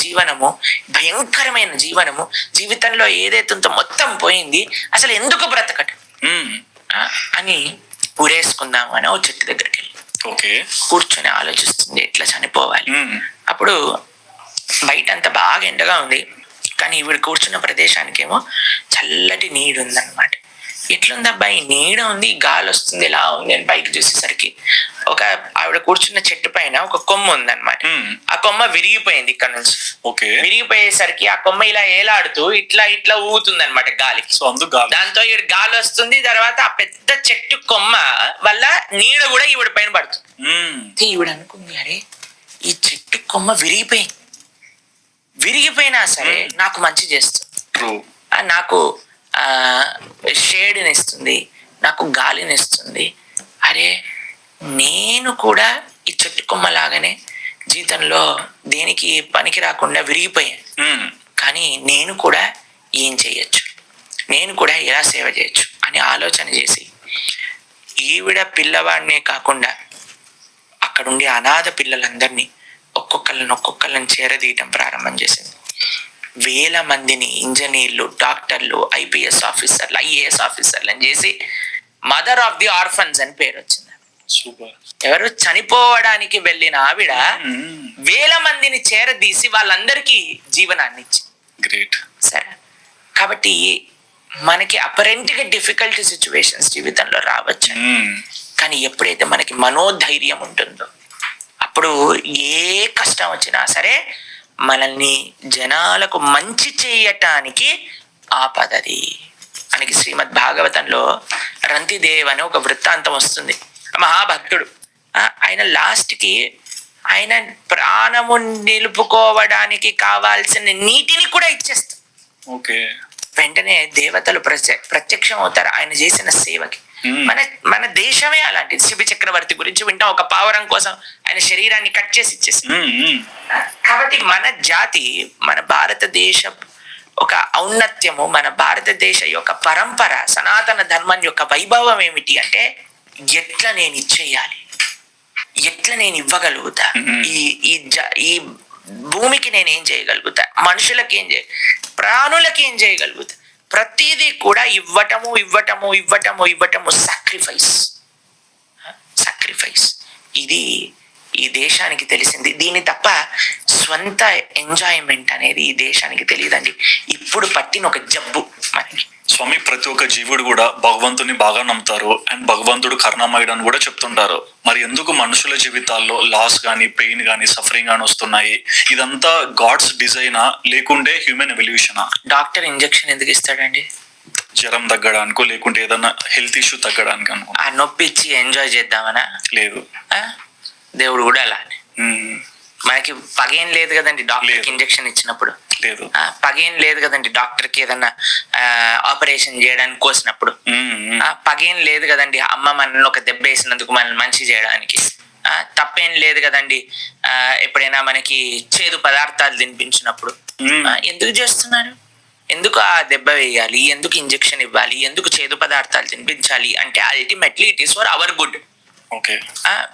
జీవనము, భయంకరమైన జీవనము, జీవితంలో ఏదైతే ఉందో మొత్తం పోయింది, అసలు ఎందుకు బ్రతకటం అని ఊరేసుకుందాము అని ఓ చెట్టు దగ్గరికి వెళ్ళి కూర్చొని ఆలోచిస్తుంది ఎట్లా చనిపోవాలి. అప్పుడు బయట అంతా బాగా ఎండగా ఉంది, కానీ ఈవిడ కూర్చున్న ప్రదేశానికేమో చల్లటి నీడు ఉందన్నమాట. ఎట్లుంది అబ్బాయి, నీడ ఉంది, గాలి వస్తుంది, ఎలా ఉంది అని పైకి చూసేసరికి ఒక ఆవిడ కూర్చున్న చెట్టు పైన ఒక కొమ్మ ఉందన్నమాట. ఆ కొమ్మ విరిగిపోయింది ఇక్కడ నుంచి. విరిగిపోయేసరికి ఆ కొమ్మ ఇలా ఏలాడుతూ ఇట్లా ఇట్లా ఊగుతుంది అనమాట గాలికి. దాంతో ఈవిడ గాలి వస్తుంది, తర్వాత ఆ పెద్ద చెట్టు కొమ్మ వల్ల నీడ కూడా ఈవిడ పైన పడుతుంది. ఈవిడ అనుకుంది, అరే ఈ చెట్టు కొమ్మ విరిగిపోయినా సరే నాకు మంచి చేస్తుంది, నాకు షేడ్ని ఇస్తుంది, నాకు గాలిని ఇస్తుంది. అరే నేను కూడా ఈ చెట్టు కొమ్మలాగానే జీవితంలో దేనికి పనికి రాకుండా విరిగిపోయాను, కానీ నేను కూడా ఏం చేయొచ్చు, నేను కూడా ఎలా సేవ చేయొచ్చు అని ఆలోచన చేసి ఈవిడ పిల్లవాడినే కాకుండా అక్కడుండే అనాథ పిల్లలందరినీ ఒక్కొక్కళ్ళని చేరదీయటం ప్రారంభం చేసింది. వేల మందిని ఇంజనీర్లు, డాక్టర్లు, ఐపీఎస్ ఆఫీసర్లు, ఐఏఎస్ ఆఫీసర్లు అని చేసి మదర్ ఆఫ్ ది ఆర్ఫన్స్ అని పేరు వచ్చింది. ఎవరు చనిపోవడానికి వెళ్ళిన ఆవిడ వేల మందిని చేరదీసి వాళ్ళందరికీ జీవనాన్ని ఇచ్చింది. సరే, కాబట్టి మనకి అపరెంట్ గా డిఫికల్ట్ సిచ్యువేషన్స్ జీవితంలో రావచ్చు, కానీ ఎప్పుడైతే మనకి మనోధైర్యం ఉంటుందో అప్పుడు ఏ కష్టం వచ్చినా సరే మనల్ని జనాలకు మంచి చేయటానికి ఆపదది. మనకి శ్రీమద్ భాగవతంలో రంతిదేవ్ అని ఒక వృత్తాంతం వస్తుంది. మహాభక్తుడు, ఆయన లాస్ట్కి ఆయన ప్రాణము నిలుపుకోవడానికి కావాల్సిన నీటిని కూడా ఇచ్చేస్తారు. వెంటనే దేవతలు ప్రత్యక్షం అవుతారు ఆయన చేసిన సేవకి. మన దేశమే అలాంటిది. శిబి చక్రవర్తి గురించి వింటాం, ఒక పావురం కోసం ఆయన శరీరాన్ని కట్ చేసి ఇచ్చేసి. కాబట్టి మన జాతి, మన భారతదేశ ఒక ఔన్నత్యము, మన భారతదేశ యొక్క పరంపర, సనాతన ధర్మం యొక్క వైభవం ఏమిటి అంటే ఎట్లా నేను ఇచ్చేయాలి, ఎట్లా నేను ఇవ్వగలుగుతా, ఈ భూమికి నేనేం చేయగలుగుతా, మనుషులకి ఏం ప్రాణులకి ఏం చేయగలుగుతా, ప్రతిదీ కూడా ఇవ్వటము సాక్రిఫైస్. ఇది ఈ దేశానికి తెలిసింది. దీని తప్ప స్వంత ఎంజాయ్మెంట్ అనేది ఈ దేశానికి తెలియదండి. ఇప్పుడు పట్టిన ఒక జబ్బు మనకి. స్వామి, ప్రతి ఒక్క జీవుడు కూడా భగవంతుని బాగా నమ్ముతారు అండ్ భగవంతుడు కరుణామయుడు అని కూడా చెప్తుంటారు. మరి ఎందుకు మనుషుల జీవితాల్లో లాస్ కానీ, పెయిన్ కానీ, సఫరింగ్ కానీ వస్తున్నాయి? ఇదంతా గాడ్స్ డిజైనా లేకుంటే హ్యూమన్ ఎవల్యూషనా? డాక్టర్ ఇంజెక్షన్ ఎందుకు ఇస్తాడండి? జ్వరం తగ్గడానికో లేకుంటే ఏదన్నా హెల్త్ ఇష్యూ తగ్గడానికి అనుకో. ఆ నొప్పి ఇచ్చి ఎంజాయ్ చేద్దామనా? లేదు. దేవుడు కూడా అలానే. మనకి పగేం లేదు కదండి డాక్టర్కి ఇంజెక్షన్ ఇచ్చినప్పుడు. లేదు. పగేం లేదు కదండి డాక్టర్కి ఏదన్నా ఆపరేషన్ చేయడానికి కోసినప్పుడు. పగేం లేదు కదండి అమ్మ మనల్ని ఒక దెబ్బ వేసినందుకు మనల్ని మంచి చేయడానికి. తప్పేం లేదు కదండి ఎప్పుడైనా మనకి చేదు పదార్థాలు తినిపించినప్పుడు. ఎందుకు చేస్తున్నారు? ఎందుకు ఆ దెబ్బ వేయాలి, ఎందుకు ఇంజెక్షన్ ఇవ్వాలి, ఎందుకు చేదు పదార్థాలు తినిపించాలి అంటే ultimately it is for hour good.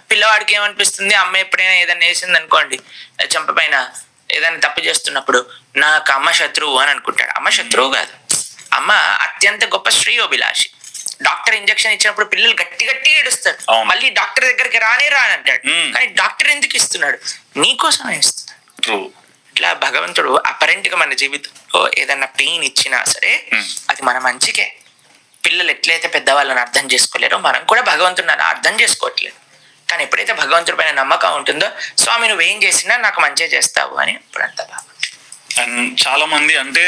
పిల్లవాడికి ఏమనిపిస్తుంది, అమ్మ ఎప్పుడైనా ఏదైనా వేసింది అనుకోండి చెంప పైన, ఏదైనా తప్పు చేస్తున్నప్పుడు నాకు అమ్మ శత్రువు అని అనుకుంటాడు. అమ్మ శత్రువు కాదు, అమ్మ అత్యంత గొప్ప శ్రేయోభిలాషి. డాక్టర్ ఇంజెక్షన్ ఇచ్చినప్పుడు పిల్లలు గట్టి ఏడుస్తారు, మళ్ళీ డాక్టర్ దగ్గరికి రానంటాడు. కానీ డాక్టర్ ఎందుకు ఇస్తున్నాడు? నీకోసమే ఇస్తున్నాడు. ఇట్లా భగవంతుడు అపరెంట్ గా మన జీవితంలో ఏదన్నా పెయిన్ ఇచ్చినా సరే అది మన మంచికే. పిల్లలు ఎట్లయితే పెద్దవాళ్ళని అర్థం చేసుకోలేరో మనం కూడా భగవంతుడిని అలా అర్థం చేసుకోవట్లేదు. కానీ ఎప్పుడైతే భగవంతుడి పైన నమ్మకం ఉంటుందో, స్వామి నువ్వేం చేసినా నాకు మంచిగా చేస్తావు అని ఇప్పుడంతా బాగుంటుంది. అండ్ చాలా మంది అంటే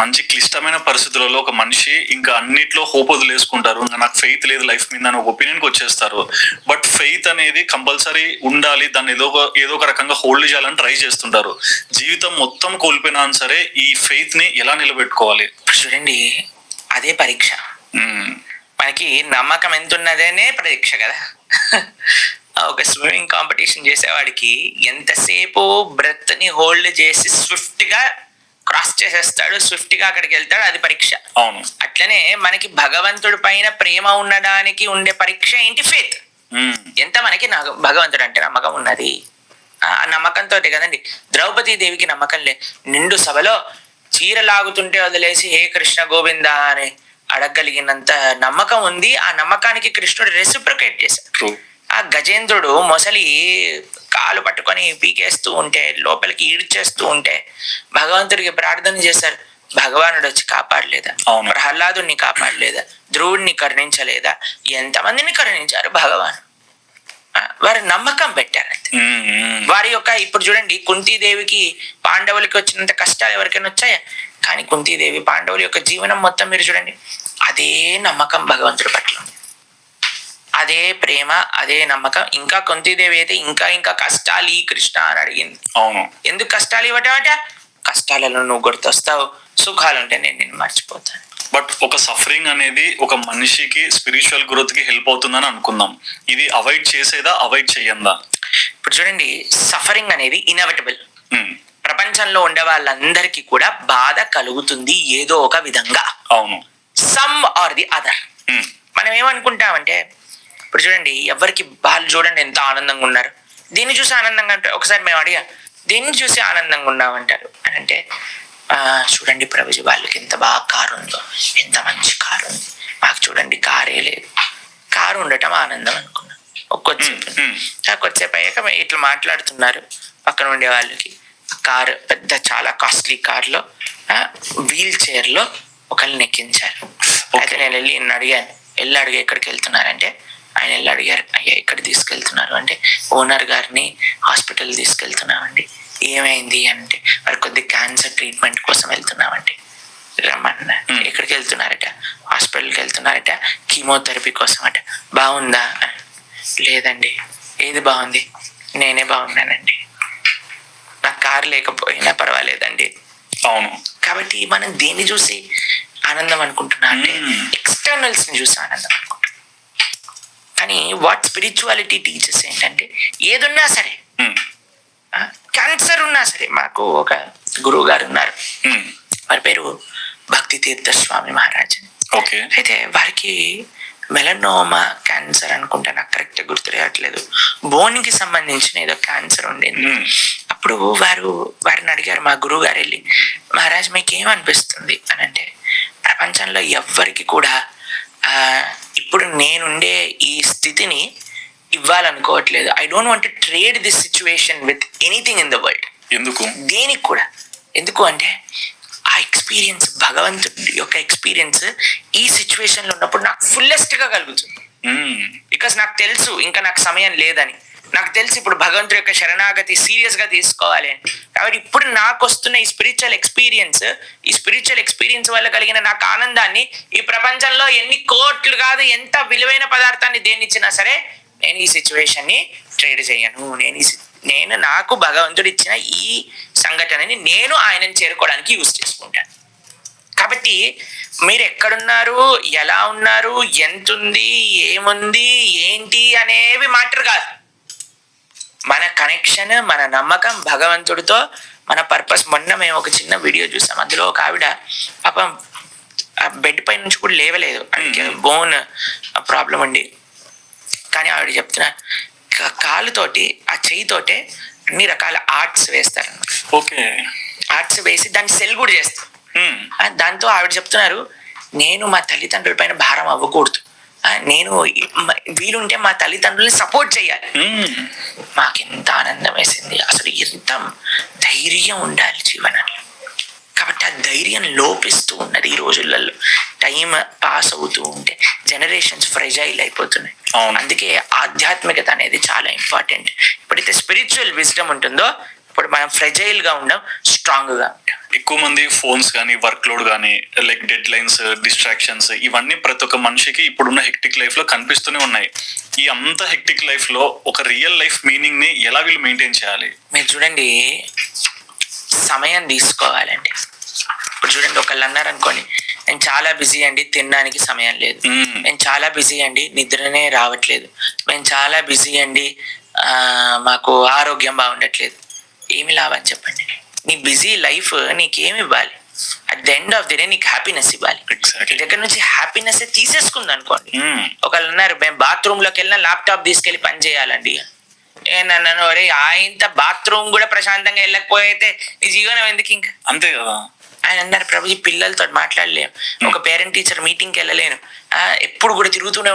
మంచి క్లిష్టమైన పరిస్థితులలో ఒక మనిషి ఇంకా అన్నిట్లో హోప్ వదిలేసుకుంటారు. ఇంకా నాకు ఫెయిత్ లేదు లైఫ్ మీద అని ఒక ఒపీనియన్కి వచ్చేస్తారు. బట్ ఫెయిత్ అనేది కంపల్సరీ ఉండాలి, దాన్ని ఏదో ఒక రకంగా హోల్డ్ చేయాలని ట్రై చేస్తుంటారు. జీవితం మొత్తం కోల్పోయినా సరే ఈ ఫెయిత్ ని ఎలా నిలబెట్టుకోవాలి? చూడండి, అదే పరీక్ష. మనకి నమ్మకం ఎంత ఉన్నదేనే పరీక్ష కదా. ఒక స్విమ్మింగ్ కాంపిటీషన్ చేసేవాడికి ఎంతసేపు బ్రెత్ ని హోల్డ్ చేసి స్విఫ్ట్ గా క్రాస్ చేసేస్తాడు, స్విఫ్ట్ గా అక్కడికి వెళ్తాడు, అది పరీక్ష. అట్లనే మనకి భగవంతుడి పైన ప్రేమ ఉండడానికి ఉండే పరీక్ష ఏంటి? ఫెయిత్. ఎంత మనకి భగవంతుడు అంటే నమ్మకం ఉన్నది ఆ నమ్మకంతో కదండి ద్రౌపదీ దేవికి నమ్మకం లేదు. నిండు సభలో చీర లాగుతుంటే వదిలేసి హే కృష్ణ గోవింద అని అడగగలిగినంత నమ్మకం ఉంది. ఆ నమ్మకానికి కృష్ణుడు రెసిప్రొకేట్ చేశాడు. ఆ గజేంద్రుడు మొసలి కాలు పట్టుకొని పీకేస్తూ ఉంటే లోపలికి ఈడ్చేస్తూ ఉంటే భగవంతుడికి ప్రార్థన చేశారు. భగవానుడు వచ్చి కాపాడలేదా? ప్రహ్లాదుని కాపాడలేదా? ధ్రువుడిని కరుణించలేదా? ఎంతమందిని కరుణించారు భగవాన్. వారి నమ్మకం పెట్టారంతే. వారి యొక్క ఇప్పుడు చూడండి కుంతీదేవికి పాండవులకి వచ్చినంత కష్టాలు ఎవరికైనా వచ్చాయా? కానీ కుంతీదేవి పాండవుల యొక్క జీవనం మొత్తం మీరు చూడండి, అదే నమ్మకం భగవంతుడి పట్ల, అదే ప్రేమ, అదే నమ్మకం. ఇంకా కుంతీదేవి అయితే ఇంకా ఇంకా కష్టాలు ఈ కృష్ణ అని అడిగింది. అవును, ఎందుకు కష్టాలు ఇవ్వటమట? కష్టాలలో నువ్వు గుర్తొస్తావు, సుఖాలుంటే నేను నిన్ను మర్చిపోతాను. బట్ ఒక సఫరింగ్ అనేది ఒక మనిషికి స్పిరిచువల్ గ్రోత్ కి హెల్ప్ అవుతుందని అనుకుందాం. ఇది అవాయిడ్ చేసేదా, అవాయిడ్ చెయ్యందా? ఇప్పుడు చూడండి, సఫరింగ్ అనేది ఇన్ఎవిటబుల్. ప్రపంచంలో ఉండే వాళ్ళందరికీ కూడా బాధ కలుగుతుంది ఏదో ఒక విధంగా. అవును, సమ్ ఆర్ ది అదర్. మనం ఏమనుకుంటామంటే ఇప్పుడు చూడండి, ఎవరికి వాళ్ళు చూడండి ఎంత ఆనందంగా ఉన్నారు, దీన్ని చూసి ఆనందంగా అంటారు. ఒకసారి మేము అడిగా దీన్ని చూసి ఆనందంగా ఉన్నామంటారు అని అంటే చూడండి ప్రభుజీ వాళ్ళకి ఎంత బాగా కారు ఉందో, ఎంత మంచి కారు ఉంది, మాకు చూడండి కారే లేదు. కారు ఉండటం ఆనందం అనుకున్నాం. కొద్దిసేపు అయ్యాక ఇట్లా మాట్లాడుతున్నారు పక్కన ఉండే వాళ్ళకి. కారు పెద్ద చాలా కాస్ట్లీ కార్లో వీల్ చైర్లో ఒకళ్ళని ఎక్కించారు. అయితే నేను వెళ్ళి అడిగా ఎక్కడికి వెళ్తున్నారంటే ఆయన వెళ్ళి అడిగారు, అయ్యా ఎక్కడ తీసుకెళ్తున్నారు అంటే ఓనర్ గారిని హాస్పిటల్ తీసుకెళ్తున్నామండి. ఏమైంది అంటే వారి కొద్ది క్యాన్సర్ ట్రీట్మెంట్ కోసం వెళ్తున్నామండి. రమ్మన్నా. ఎక్కడికి వెళ్తున్నారట? హాస్పిటల్కి వెళ్తున్నారట, కీమోథెరపీ కోసం అట. బాగుందా? లేదండి. ఏది బాగుంది? నేనే బాగున్నానండి, నాకు కారు లేకపోయినా పర్వాలేదండి. అవును. కాబట్టి మనం దేన్ని చూసి ఆనందం అనుకుంటున్నా అంటే ఎక్స్టర్నల్స్ ని చూసి ఆనందం అనుకుంటున్నాం. కానీ వాట్ స్పిరిచువాలిటీ టీచర్స్ ఏంటంటే ఏదున్నా సరే, క్యాన్సర్ ఉన్నా సరే. మాకు ఒక గురువు గారు ఉన్నారు, వారి పేరు భక్తి తీర్థ స్వామి మహారాజ్. అయితే వారికి మెలనోమా క్యాన్సర్ అనుకుంటా, నాకు కరెక్ట్ గుర్తు రావట్లేదు, బోన్కి సంబంధించిన ఏదో క్యాన్సర్ ఉండింది. అప్పుడు వారిని అడిగారు మా గురువు గారు వెళ్ళి, మహారాజ్ మీకు ఏమనిపిస్తుంది అని అంటే, ప్రపంచంలో ఎవ్వరికి కూడా ఇప్పుడు నేనుండే ఈ స్థితిని ఇవ్వాలనుకోవట్లేదు. I don't want to trade this situation with anything in the world. ఎందుకు? దేనికి కూడా. ఎందుకు అంటే ఆ ఎక్స్పీరియన్స్, భగవంతుడి యొక్క ఎక్స్పీరియన్స్ ఈ సిచ్యువేషన్ లో ఉన్నప్పుడు నాకు ఫుల్లెస్ట్ గా కలుగుతుంది. బికాస్ నాకు తెలుసు ఇంకా నాకు సమయం లేదని, నాకు తెలుసు ఇప్పుడు భగవంతుడి యొక్క శరణాగతి సీరియస్ గా తీసుకోవాలి అని. కాబట్టి ఇప్పుడు నాకు వస్తున్న ఈ స్పిరిచువల్ ఎక్స్పీరియన్స్ వల్ల కలిగిన నాకు ఆనందాన్ని ఈ ప్రపంచంలో ఎన్ని కోట్లు కాదు, ఎంత విలువైన పదార్థాన్ని దేన్ని ఇచ్చినా సరే నేను ఈ సిచ్యువేషన్ ని ట్రేడ్ చేయను. నేను నాకు భగవంతుడు ఇచ్చిన ఈ సంఘటనని నేను ఆయనని చేరుకోవడానికి యూజ్ చేసుకుంటాను. కాబట్టి మీరు ఎక్కడున్నారు, ఎలా ఉన్నారు, ఎంతుంది, ఏముంది, ఏంటి అనేవి మ్యాటర్ కాదు. మన కనెక్షన్, మన నమ్మకం భగవంతుడితో, మన పర్పస్. మొన్న మేము ఒక చిన్న వీడియో చూసాం, అందులో ఒక ఆవిడ పాపం బెడ్ పై నుంచి కూడా లేవలేదు, అంటే బోన్ ప్రాబ్లం ఉండి. కానీ ఆవిడ చెప్తున్నారు కాలుతోటి ఆ చెయ్యితోటే అన్ని రకాల ఆర్ట్స్ వేస్తారు. ఆర్ట్స్ వేసి దాన్ని సెల్ కూడా చేస్తారు. దాంతో ఆవిడ చెప్తున్నారు, నేను మా తల్లిదండ్రుల పైన భారం అవ్వకూడదు, నేను వీలుంటే మా తల్లిదండ్రుల్ని సపోర్ట్ చేయాలి. మాకెంత ఆనందం వేసింది. అసలు ఎంత ధైర్యం ఉండాలి జీవనంలో. కాబట్టి ఆ ధైర్యం లోపిస్తూ ఉన్నది ఈ రోజులలో. టైం పాస్ అవుతూ ఉంటే జనరేషన్స్ ఫ్రెజైల్ అయిపోతున్నాయి. అందుకే ఆధ్యాత్మికత అనేది చాలా ఇంపార్టెంట్. ఎప్పుడైతే స్పిరిచువల్ విజ్డమ్ ఉంటుందో ఇప్పుడు మనం ఫ్రెజైల్ గా ఉండం, స్ట్రాంగ్ గా ఉంటాం. ఎక్కువ మంది ఫోన్స్ కానీ, వర్క్ లోడ్ కానీ, లైక్ డెడ్ లైన్స్, డిస్ట్రాక్షన్స్, ఇవన్నీ ప్రతి ఒక్క మనిషికి ఇప్పుడున్న హెక్టిక్ లైఫ్ లో కనిపిస్తూనే ఉన్నాయి. ఈ అంత హెక్టిక్ లైఫ్ లో ఒక రియల్ లైఫ్ మీనింగ్ ని ఎలా వీళ్ళు మెయింటైన్ చేయాలి? మీరు చూడండి, సమయం తీసుకోవాలండి. ఇప్పుడు చూడండి, ఒకళ్ళు అన్నారు అనుకోండి, నేను చాలా బిజీ అండి, తినడానికి సమయం లేదు, నేను చాలా బిజీ అండి, నిద్రనే రావట్లేదు, నేను చాలా బిజీ అండి, మాకు ఆరోగ్యం బాగుండట్లేదు. ఏమి లాభం చెప్పండి? నీ బిజీ లైఫ్ నీకేమి ఇవ్వాలి? At the end of the day నీకు హ్యాపీనెస్ ఇవ్వాలి. నీ దగ్గర నుంచి హ్యాపీనెస్ తీసేసుకుంది అనుకోండి. ఒకళ్ళు అన్నారు, మేము బాత్రూమ్ లోకి వెళ్ళినా ల్యాప్టాప్ తీసుకెళ్ళి పని చేయాలండి. నన్ను ఒరే ఆయన బాత్రూమ్ కూడా ప్రశాంతంగా వెళ్ళకపోతే నీ జీవనం ఎందుకు ఇంకా. అంతే కదా. ఆయన అన్నారు, ప్రభుజీ పిల్లలతో మాట్లాడలేను, ఒక పేరెంట్ టీచర్ మీటింగ్కి వెళ్ళలేను, ఎప్పుడు కూడా తిరుగుతూనే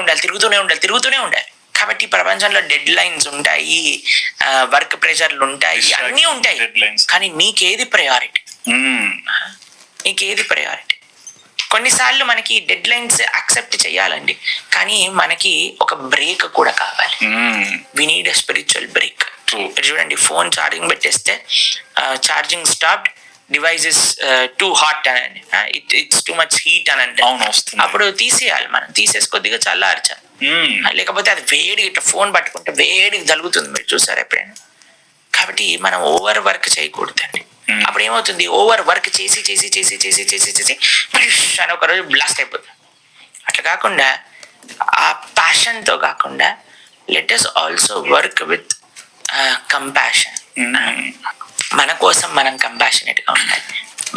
ఉండాలి. కాబట్టి ప్రపంచంలో డెడ్ లైన్స్ ఉంటాయి, వర్క్ ప్రెషర్లు ఉంటాయి, అన్నీ ఉంటాయి. కానీ నీకేది ప్రయారిటీ? కొన్నిసార్లు మనకి డెడ్ లైన్స్ యాక్సెప్ట్ చేయాలండి, కానీ మనకి ఒక బ్రేక్ కూడా కావాలి. We need a spiritual break. చూడండి, ఫోన్ ఛార్జింగ్ పెట్టేస్తే charging stopped, device is too hot అని, ఇట్స్ టూ మచ్ హీట్ అని అంటే అప్పుడు తీసేయాలి. మనం తీసేసి కొద్దిగా చల్లార్చాలి. లేకపోతే అది వేడి ఇట్లా ఫోన్ పట్టుకుంటే వేడికి తగులుతుంది, మీరు చూసారు ఎప్పుడైనా. కాబట్టి మనం ఓవర్ వర్క్ చేయకూడదండి. అప్పుడు ఏమవుతుంది, ఓవర్ వర్క్ చేసి అని ఒకరోజు బ్లాస్ట్ అయిపోతుంది. అట్లా కాకుండా ఆ ప్యాషన్తో కాకుండా let us also work with compassion. మన కోసం మనం కంపాషనేట్గా ఉండాలి,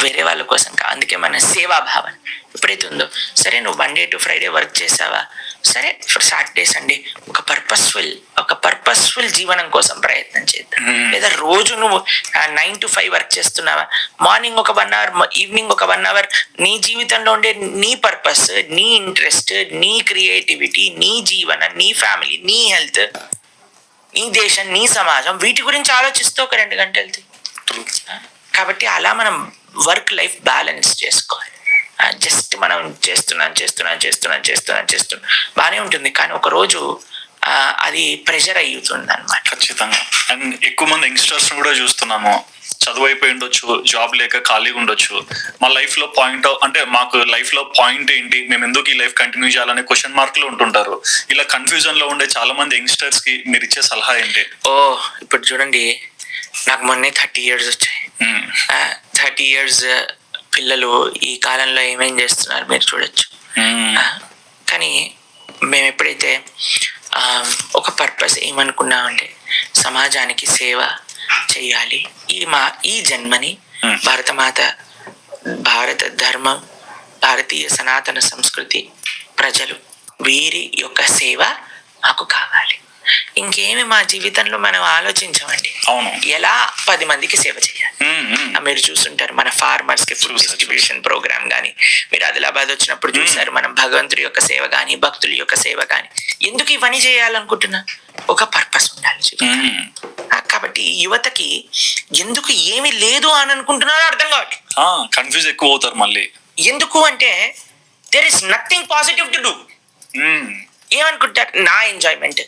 వేరే వాళ్ళ కోసం అందుకే మన సేవాభావం ఎప్పుడైతే ఉందో, సరే నువ్వు మండే టు ఫ్రైడే వర్క్ చేసావా, సరే ఫర్ సాటర్డే సండే ఒక పర్పస్ఫుల్ జీవనం కోసం ప్రయత్నం చేద్దాం. లేదా రోజు నువ్వు 9 to 5 వర్క్ చేస్తున్నావా, మార్నింగ్ ఒక 1 hour, ఈవినింగ్ ఒక 1 hour నీ జీవితంలో ఉండే నీ పర్పస్, నీ ఇంట్రెస్ట్, నీ క్రియేటివిటీ, నీ జీవనం, నీ ఫ్యామిలీ, నీ హెల్త్, నీ దేశం, నీ సమాజం, వీటి గురించి ఆలోచిస్తూ ఒక 2 గంటలు. కాబట్టి అలా మనం వర్క్ లైఫ్ బ్యాలెన్స్ చేసుకోవాలి. జస్ట్ మనం చేస్తున్నాం బాగానే ఉంటుంది, కానీ ఒకరోజు అది ప్రెషర్ అవుతుంది అన్నమాట. ఖచ్చితంగా. అండ్ ఎక్కువ మంది యంగ్స్టర్స్ కూడా చూస్తున్నాము, చదువు అయిపోయి ఉండొచ్చు, జాబ్ లేక ఖాళీగా ఉండొచ్చు. మా లైఫ్ లో మాకు లైఫ్ లో పాయింట్ ఏంటి, మేము ఎందుకు ఈ లైఫ్ కంటిన్యూ చేయాలనే క్వశ్చన్ మార్క్ లో ఉంటుంటారు. ఇలా కన్ఫ్యూజన్ లో ఉండే చాలా మంది యంగ్స్టర్స్ కి మీరు ఇచ్చే సలహా ఏంటి? ఇప్పుడు చూడండి, నాకు మొన్నే 30 years వచ్చాయి. 30 years పిల్లలు ఈ కాలంలో ఏమేం చేస్తున్నారు మీరు చూడొచ్చు. కానీ మేము ఎప్పుడైతే ఒక పర్పస్ ఏమనుకున్నామంటే సమాజానికి సేవ చేయాలి, ఈ జన్మని భారతమాత, భారత ధర్మం, భారతీయ సనాతన సంస్కృతి, ప్రజలు, వీరి యొక్క సేవ మాకు కావాలి. ఇంకేమి మా జీవితంలో మనం ఆలోచించమండి. ఎలా 10 మందికి సేవ చేయాలి. మీరు చూస్తుంటారు మన ఫార్మర్స్ కి ఫుడ్ డిస్ట్రిబ్యూషన్ ప్రోగ్రామ్ కానీ, మీరు ఆదిలాబాద్ వచ్చినప్పుడు చూసారు మనం భగవంతుడి యొక్క సేవ కానీ, భక్తుల యొక్క సేవ కానీ. ఎందుకు ఇవన్నీ చేయాలనుకుంటున్నా? ఒక పర్పస్ ఉండాలి. కాబట్టి యువతకి ఎందుకు ఏమి లేదు అని అనుకుంటున్నారో అర్థం కావట్లేదు, కన్ఫ్యూజ్ ఎక్కువ అవుతారు. మళ్ళీ ఎందుకు అంటే there is nothing positive to do. ఏమనుకుంటారు, నా ఎంజాయ్మెంట్.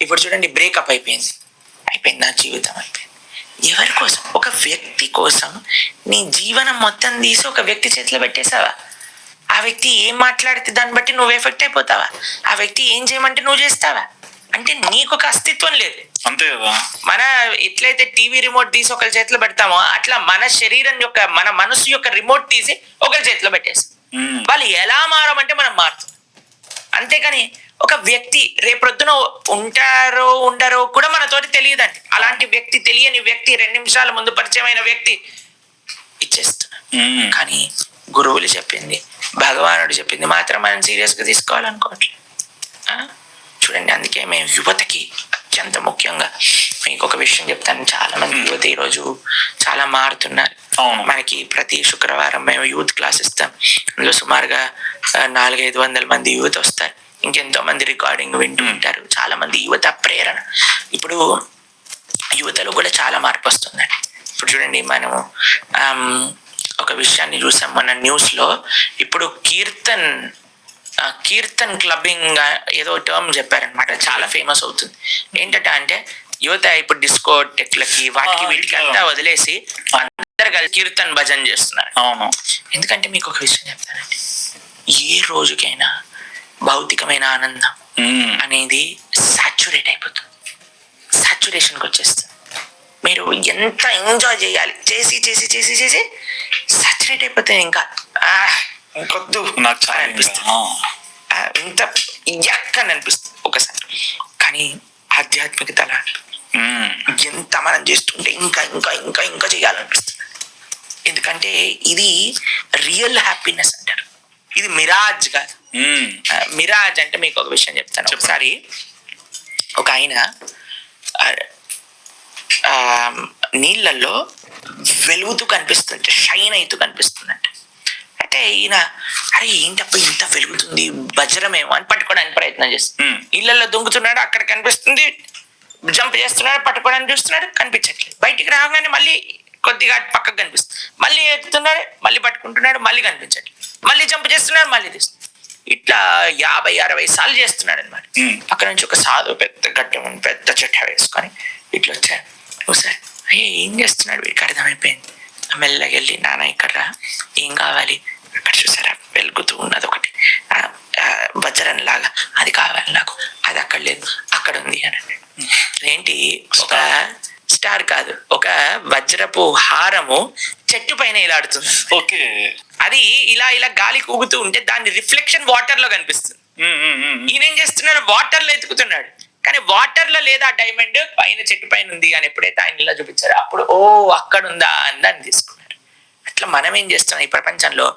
ఇప్పుడు చూడండి, బ్రేకప్ అయిపోయింది, నా జీవితం అయిపోయింది. ఎవరి కోసం? ఒక వ్యక్తి కోసం నీ జీవనం మొత్తం తీసి ఒక వ్యక్తి చేతిలో పెట్టేసావా? ఆ వ్యక్తి ఏం మాట్లాడితే దాన్ని బట్టి నువ్వు ఎఫెక్ట్ అయిపోతావా? ఆ వ్యక్తి ఏం చేయమంటే నువ్వు చేస్తావా? అంటే నీకు ఒక అస్తిత్వం లేదు. అంతే కదా. మన ఎట్లయితే టీవీ రిమోట్ తీసి ఒకరి చేతిలో పెడతామో అట్లా మన శరీరం యొక్క, మన మనసు యొక్క రిమోట్ తీసి ఒకరి చేతిలో పెట్టేస్తాం. వాళ్ళు ఎలా మారమంటే మనం మారుతాం. అంతేకాని ఒక వ్యక్తి రేపొద్దున ఉంటారో ఉండరో కూడా మనతోటి తెలియదండి. అలాంటి వ్యక్తి, తెలియని వ్యక్తి, 2 నిమిషాల ముందు పరిచయమైన వ్యక్తి ఇచ్చేస్తున్నా. కానీ గురువులు చెప్పింది, భగవానుడు చెప్పింది మాత్రం మనం సీరియస్గా తీసుకోవాలనుకోవట్లేదు. చూడండి, అందుకే మేము యువతకి అత్యంత ముఖ్యంగా మీకు ఒక విషయం చెప్తాను. చాలా మంది యువత ఈరోజు చాలా మారుతున్నారు. మనకి ప్రతి శుక్రవారం మేము యూత్ క్లాస్ ఇస్తాం. అందులో సుమారుగా 400-500 మంది యూత్ వస్తారు. ఇంకెంతో మంది రికార్డింగ్ వింటూ ఉంటారు. చాలా మంది యువత ప్రేరణ. ఇప్పుడు యువతలో కూడా చాలా మార్పు వస్తుందండి. ఇప్పుడు చూడండి, మనం ఒక విషయాన్ని చూసాం మన న్యూస్ లో. ఇప్పుడు కీర్తన్ క్లబ్బింగ్ ఏదో టర్మ్ చెప్పారనమాట, చాలా ఫేమస్ అవుతుంది. ఏంటంటే అంటే యువత ఇప్పుడు డిస్కో టెక్లకి వాటికి వీటికి అంతా వదిలేసి అందరు కలిసి కీర్తన్ భజన చేస్తున్నారు. ఎందుకంటే మీకు ఒక విషయం చెప్తానండి, ఏ రోజుకైనా భౌతికమైన ఆనందం అనేది సాచ్యురేట్ అయిపోతుంది, సాచ్యురేషన్కి వచ్చేస్తుంది. మీరు ఎంత ఎంజాయ్ చేయాలి, చేసి చేసి చేసి చేసి సాచ్యురేట్ అయిపోతుంది. ఇంకా ఇంకొద్దు నాకు చాలా అనిపిస్తుంది, ఇంత ఎక్కని అనిపిస్తుంది ఒకసారి. కానీ ఆధ్యాత్మికత ఎంత మనం చేస్తుంటే ఇంకా ఇంకా ఇంకా ఇంకా చేయాలనిపిస్తుంది. ఎందుకంటే ఇది రియల్ హ్యాపీనెస్ అంటారు, ఇది మిరాజ్ కాదు. మిరాజ్ అంటే మీకు ఒక విషయం చెప్తాను. ఒకసారి ఒక ఆయన నీళ్ళల్లో వెలుగుతూ కనిపిస్తుంది, షైన్ అవుతూ కనిపిస్తుందంట. అయితే ఈయన అరే ఏంటప్ప ఇంత వెలుగుతుంది, వజ్రమేమో అని పట్టుకోవడానికి ప్రయత్నం చేస్తుంది. ఇళ్లలో దొంగతున్నాడు, అక్కడ కనిపిస్తుంది, జంప్ చేస్తున్నాడు, పట్టుకోవడానికి చూస్తున్నాడు, కనిపించట్లేదు. బయటికి రాగానే మళ్ళీ కొద్దిగా పక్కకు కనిపిస్తుంది, మళ్ళీ ఎత్తుతున్నాడు, మళ్ళీ పట్టుకుంటున్నాడు, మళ్ళీ కనిపించట్లేదు, మళ్ళీ జంప్ చేస్తున్నాడు, మళ్ళీ తీస్తున్నాడు. ఇట్లా 50-60 సార్లు చేస్తున్నాడు అనమాట. అక్కడ నుంచి ఒక సాధువు పెద్ద గడ్డం పెద్ద చెట్ట వేసుకొని ఇట్లా వచ్చాడు. ఒకసారి అయ్యే ఏం చేస్తున్నాడు వీడికి అర్థమైపోయింది. మెల్లగా వెళ్ళి నాన్న ఇక్కడ రా, ఏం కావాలి, ఇక్కడ చూసారా వెలుగుతూ ఉన్నది ఒకటి వజ్రం లాగా, అది కావాలి నాకు, అది అక్కడ లేదు అక్కడ ఉంది అని. ఏంటి ఒక స్టార్ కాదు, ఒక వజ్రపు హారము చెట్టు పైన ఇలాడుతుంది. ఓకే, అది ఇలా ఇలా గాలికి ఊగుతూ ఉంటే దాని రిఫ్లెక్షన్ వాటర్ లో కనిపిస్తుంది. ఈయన ఏం చేస్తున్నాడు, వాటర్ లో ఎత్తుకుతున్నాడు, కానీ వాటర్ లో లేదా డైమండ్ పైన చెట్టు పైన ఉంది అని ఎప్పుడైతే ఆయన ఇలా చూపించారో అప్పుడు ఓ అక్కడ ఉందా అని దాన్ని తీసుకున్నాడు. అట్లా మనం ఏం చేస్తున్నాం ఈ ప్రపంచంలో,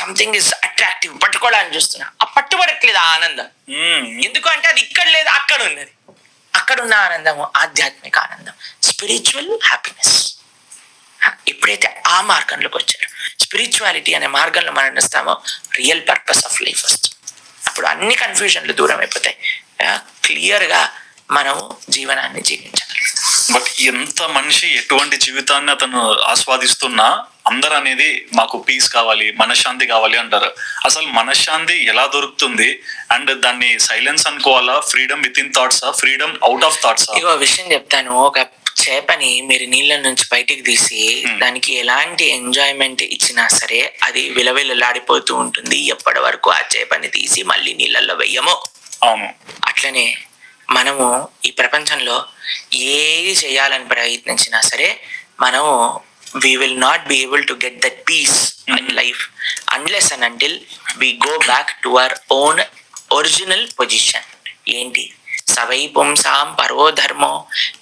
సంథింగ్ ఇస్ అట్రాక్టివ్, పట్టుకోవడానికి చూస్తున్నాం, ఆ పట్టుబడట్లేదు ఆ ఆనందం. ఎందుకు అంటే అది ఇక్కడ లేదు అక్కడ ఉన్నది. అక్కడున్న ఆనందము ఆధ్యాత్మిక ఆనందం, స్పిరిచువల్ హ్యాపీనెస్. ఎప్పుడైతే ఆ మార్గంలోకి వచ్చారో, స్పిరిచువాలిటీ అనే మార్గంలో మనం నడుస్తామో రియల్ పర్పస్ ఆఫ్ లైఫ్ వస్తుంది. అప్పుడు అన్ని కన్ఫ్యూజన్లు దూరం అయిపోతాయి, క్లియర్ గా మనం జీవనాన్ని జీవించగలుగుతాం. బట్ ఎంత మనిషి ఎటువంటి జీవితాన్ని అతను ఆస్వాదిస్తున్నా అందరు అనేది మాకు పీస్ కావాలి, మనశ్శాంతి కావాలి అంటారు. అసలు మనశ్శాంతి ఎలా దొరుకుతుంది? అండ్ దాన్ని సైలెన్స్ అనుకోవాలా, ఫ్రీడమ్ విత్ ఇన్ థాట్సా, ఫ్రీడమ్ అవుట్ ఆఫ్ థాట్సా? ఇగో విషయం చెప్తాను. ఒక చేపని మీరు నీళ్ళ నుంచి బయటికి తీసి దానికి ఎలాంటి ఎంజాయ్మెంట్ ఇచ్చినా సరే అది విలవిలలాడిపోతూ ఉంటుంది ఎప్పటి వరకు ఆ చేపని తీసి మళ్ళీ నీళ్ళల్లో వెయ్యమో. అవును. అట్లనే మనము ఈ ప్రపంచంలో ఏది చేయాలని ప్రయత్నించినా సరే మనము we will not be able to get that peace in life unless and until we go back to our own original position. ఏంటి? సవై పుంసాం పరో ధర్మో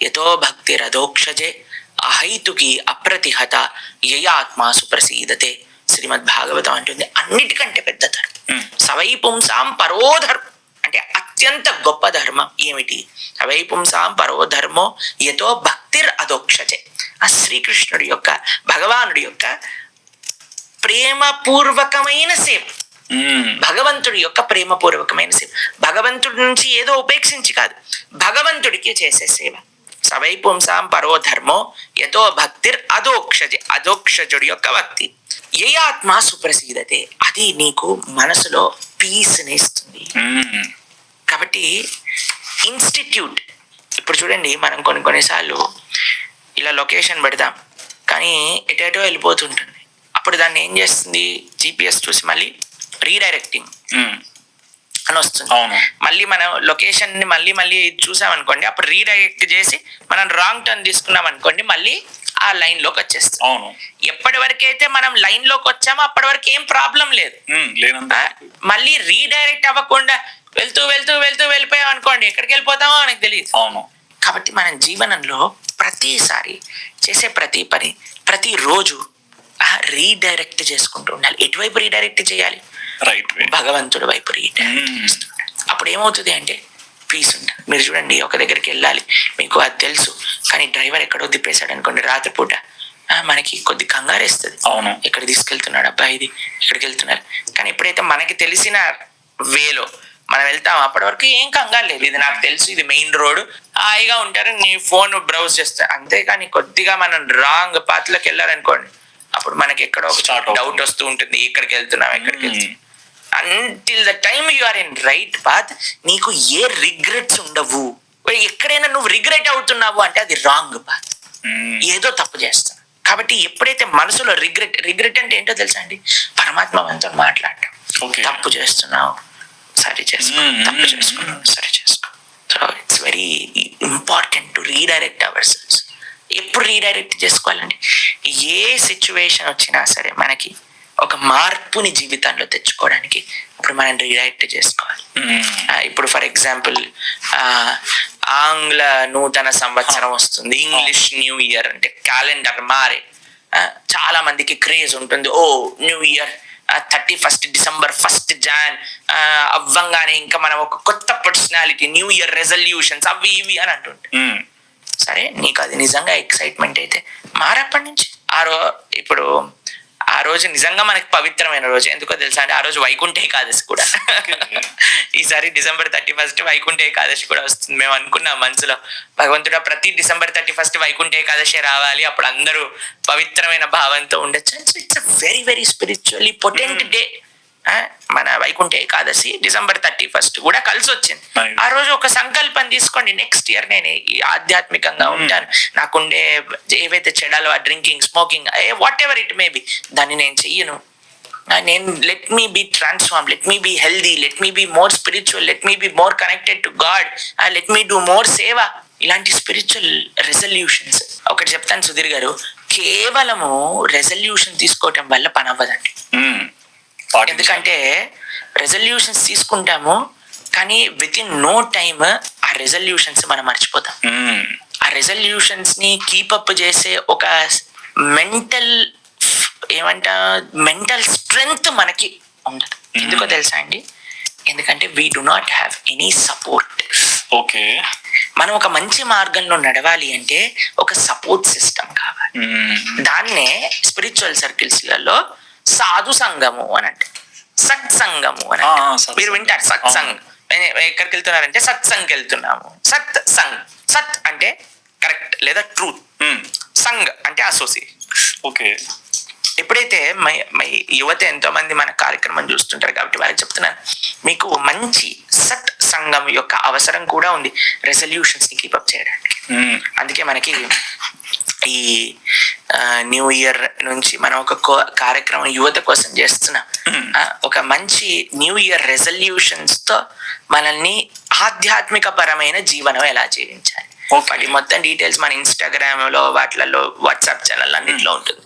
యతో భక్తిరధోక్షజే అహైతుకి అప్రతిహత యయాత్మా సుప్రసీదతే. శ్రీమద్ భాగవతం అంటుంది అన్నిటికంటే పెద్ద ధర్మం సవై పుంసాం పరో ధర్మం అంటే అత్యంత గొప్ప ధర్మం ఏమిటి? సవై పుంసాం పరో ధర్మో యతో భక్తిర్ అధోక్షజే. ఆ శ్రీకృష్ణుడి యొక్క భగవానుడి యొక్క ప్రేమపూర్వకమైన సేవ, భగవంతుడి యొక్క ప్రేమపూర్వకమైన సేవ, భగవంతుడి నుంచి ఏదో ఉపేక్షించి కాదు, భగవంతుడికి చేసే సేవ. సవై పుంసాం పరో ధర్మో యతో భక్తిర్ అధోక్షజే. అధోక్షజుడి యొక్క భక్తి యయాత్మా సుప్రసీదతే, అది నీకు మనసులో పీస్ని ఇస్తుంది. కాబట్టి ఇన్స్టిట్యూట్, ఇప్పుడు చూడండి మనం కొన్నిసార్లు ఇలా లొకేషన్ పెడతాం కానీ ఎటేటో వెళ్ళిపోతుంటుంది. అప్పుడు దాన్ని ఏం చేస్తుంది, GPS చూసి మళ్ళీ రీడైరెక్టింగ్ అని వస్తుంది. మళ్ళీ మనం లొకేషన్ ని మళ్ళీ చూసాం అనుకోండి, అప్పుడు రీడైరెక్ట్ చేసి మనం రాంగ్ టర్న్ తీసుకున్నాం అనుకోండి, మళ్ళీ ఆ లైన్ లోకి వచ్చేస్తాం. అవును. ఎప్పటి వరకు అయితే మనం లైన్ లోకి వచ్చామో అప్పటి వరకు ఏం ప్రాబ్లం లేదు. మళ్ళీ రీడైరెక్ట్ అవ్వకుండా వెళ్తూ వెళ్ళిపోయాం అనుకోండి, ఎక్కడికి వెళ్ళిపోతామో మనకు తెలియదు. అవును. కాబట్టి మనం జీవనంలో ప్రతిసారి చేసే ప్రతి పని ప్రతిరోజు రీడైరెక్ట్ చేసుకుంటూ ఉండాలి. ఎటువైపు రీడైరెక్ట్ చేయాలి? రైట్ వే, భగవంతుడి వైపు రీడైరెక్ట్ చేస్తుండాలి. అప్పుడు ఏమవుతుంది అంటే పీస్ ఉంటుంది. మీరు చూడండి, ఒక దగ్గరికి వెళ్ళాలి, మీకు అది తెలుసు, కానీ డ్రైవర్ ఎక్కడో తిప్పేశాడు అనుకోండి రాత్రిపూట, మనకి కొద్ది కంగారేస్తుంది. అవును, ఎక్కడ తీసుకెళ్తున్నాడు అబ్బా, ఇది ఎక్కడికి వెళ్తున్నారు. కానీ ఎప్పుడైతే మనకి తెలిసిన వేలో మనం వెళ్తాం అప్పటి వరకు ఏం కంగారు లేదు, ఇది నాకు తెలుసు, ఇది మెయిన్ రోడ్, హాయిగా ఉంటారు, నీ ఫోన్ బ్రౌజ్ చేస్తా. అంతేకాని కొద్దిగా మనం రాంగ్ పాత్రలోకి వెళ్ళారనుకోండి, అప్పుడు మనకి ఎక్కడో డౌట్ వస్తూ ఉంటుంది, ఎక్కడికి వెళ్తున్నాం. Until the time you are in right path నీకు ఏ రిగ్రెట్స్ ఉండవు. ఎక్కడైనా నువ్వు రిగ్రెట్ అవుతున్నావు అంటే అది రాంగ్ పాత్, ఏదో తప్పు చేస్తావు. కాబట్టి ఎప్పుడైతే మనసులో రిగ్రెట్ అంటే ఏంటో తెలుసా అండి, పరమాత్మ మనతో మాట్లాడటం. తప్పు చేస్తున్నావు, సరి చేసుకో, తప్పు చేసుకున్నావు, సరి చేసుకో. So it's very important to redirect ourselves. ఎప్పుడు రీడైరెక్ట్ చేసుకోవాలండి? ఏ సిచ్యువేషన్ వచ్చినా సరే మనకి ఒక మార్పుని జీవితంలో తెచ్చుకోవడానికి ఇప్పుడు మనం రీడైరెక్ట్ చేసుకోవాలి. ఇప్పుడు ఫర్ ఎగ్జాంపుల్ ఆంగ్ల నూతన సంవత్సరం వస్తుంది, ఇంగ్లీష్ న్యూ ఇయర్ అంటే క్యాలెండర్ మారే చాలా మందికి క్రేజ్ ఉంటుంది. Oh new year 31st December 1st Jan అవ్వంగానే ఇంకా మనం ఒక కొత్త పర్సనాలిటీ, న్యూ ఇయర్ రెజల్యూషన్స్ అవి ఇవి అని అంటుంటాం. సరే నీకు అది నిజంగా ఎక్సైట్మెంట్ అయితే మారప్పటి నుంచి ఇప్పుడు ఆ రోజు నిజంగా మనకి పవిత్రమైన రోజు. ఎందుకో తెలుసా అంటే ఆ రోజు వైకుంఠ ఏకాదశి కూడా. ఈసారి December 31 వైకుంఠ ఏకాదశి కూడా వస్తుంది. మేము అనుకున్నాం మనసులో, భగవంతుడా ప్రతి December 31 వైకుంఠ ఏకాదశి రావాలి, అప్పుడు అందరూ పవిత్రమైన భావంతో ఉండొచ్చు. It's a very very spiritually potent day. మన వైకుంఠ ఏకాదశి December 31 కూడా కలిసి వచ్చింది. ఆ రోజు ఒక సంకల్పం తీసుకోండి, నెక్స్ట్ ఇయర్ నేను ఈ ఆధ్యాత్మికంగా ఉంటాను, నాకుండే ఏవైతే చెడాలో ఆ drinking, smoking, whatever it may be, దాన్ని నేను చెయ్యను. నేను let me be transform, let me be healthy, let me be more spiritual, let me be more connected to God, let me do more సేవ. ఇలాంటి spiritual resolutions. ఒకటి చెప్తాను సుధీర్ గారు, కేవలము రెజల్యూషన్ తీసుకోవటం వల్ల పని అవ్వదండి. ఎందుకంటే రెజల్యూషన్స్ తీసుకుంటాము కానీ విత్ ఇన్ నో టైమ్ ఆ రెజల్యూషన్స్ మనం మర్చిపోతాం. ఆ రెజల్యూషన్స్ ని కీపప్ చేసే ఒక మెంటల్ స్ట్రెంగ్త్ మనకి ఉండదు. ఎందుకో తెలుసా అండి, ఎందుకంటే we do not have any support. Okay, మనం ఒక మంచి మార్గంలో నడవాలి అంటే ఒక సపోర్ట్ సిస్టమ్ కావాలి. దాన్నే స్పిరిచువల్ సర్కిల్స్లలో సాధు సంఘము అని అంటే, సత్సంగము అని అంటే. మీరు వింటారు సత్సంగ్, ఎక్కడికి వెళ్తున్నారంటే సత్సంగ్కి వెళ్తున్నాము. సత్ అంటే కరెక్ట్ లేదా ట్రూత్, సంఘ్ అంటే అసోసియేషన్. ఓకే, ఎప్పుడైతే యువత ఎంతో మంది మన కార్యక్రమం చూస్తుంటారు కాబట్టి వారికి చెప్తున్నాను, మీకు మంచి సత్ సంఘం యొక్క అవసరం కూడా ఉంది రెజల్యూషన్స్ ని కీపప్ చేయడానికి. అందుకే మనకి ఈ న్యూ ఇయర్ నుంచి మనం ఒక కార్యక్రమం యువత కోసం చేస్తున్నాం. ఒక మంచి న్యూ ఇయర్ రెజల్యూషన్స్ తో మనల్ని ఆధ్యాత్మిక పరమైన జీవనం ఎలా జీవించాలి, వాటి మొత్తం డీటెయిల్స్ మన ఇన్స్టాగ్రామ్ లో, వాటిలలో, వాట్సాప్ ఛానల్ అన్నింటిలో ఉంటుంది.